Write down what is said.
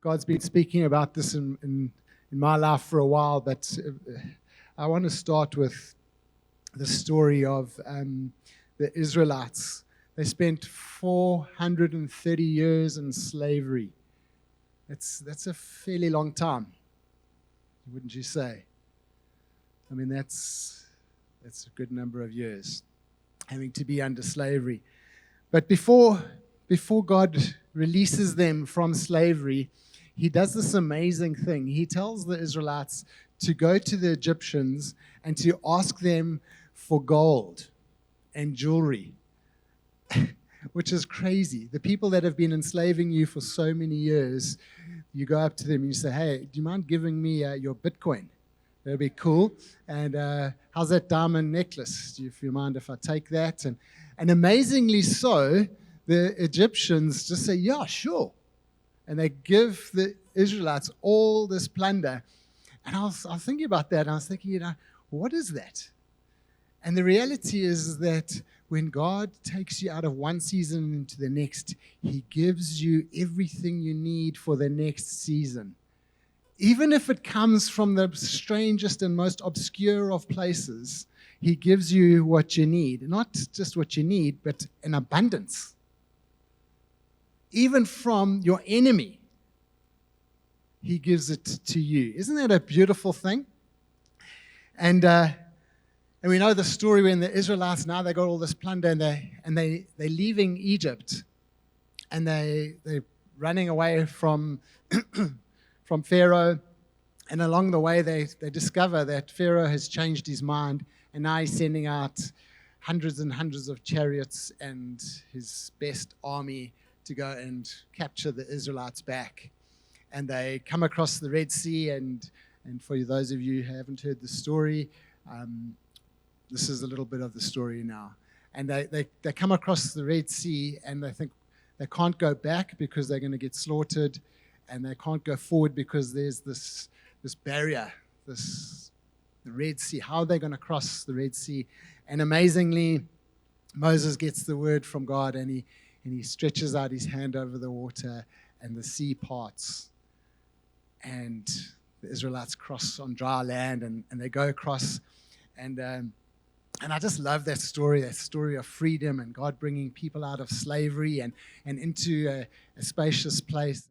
God's been speaking about this in my life for a while, but I want to start with the story of the Israelites. They spent 430 years in slavery. That's a fairly long time, wouldn't you say? I mean, that's a good number of years having to be under slavery. But before God releases them from slavery, he does this amazing thing. He tells the Israelites to go to the Egyptians and to ask them for gold and jewelry, which is crazy. The people that have been enslaving you for so many years, you go up to them and you say, hey, do you mind giving me your Bitcoin? That'd be cool. And how's that diamond necklace? Do you mind if I take that? And amazingly so, the Egyptians just say, yeah, sure. And they give the Israelites all this plunder. And I was thinking about that, and I was thinking, what is that? And the reality is that when God takes you out of one season into the next, he gives you everything you need for the next season. Even if it comes from the strangest and most obscure of places, he gives you what you need. Not just what you need, but in abundance. Even from your enemy, he gives it to you. Isn't that a beautiful thing? And we know the story when the Israelites, now they got all this plunder, and they're leaving Egypt, and they're running away from from Pharaoh, and along the way they discover that Pharaoh has changed his mind, and now he's sending out hundreds and hundreds of chariots and his best army to go and capture the Israelites back. And they come across the Red Sea, and for those of you who haven't heard the story, this is a little bit of the story now. And they come across the Red Sea, and they think they can't go back because they're going to get slaughtered, and they can't go forward because there's this barrier, the Red Sea. How are they going to cross the Red Sea? And amazingly, Moses gets the word from God, and he stretches out his hand over the water, and the sea parts. And the Israelites cross on dry land, and they go across. And I just love that story of freedom and God bringing people out of slavery and into a spacious place.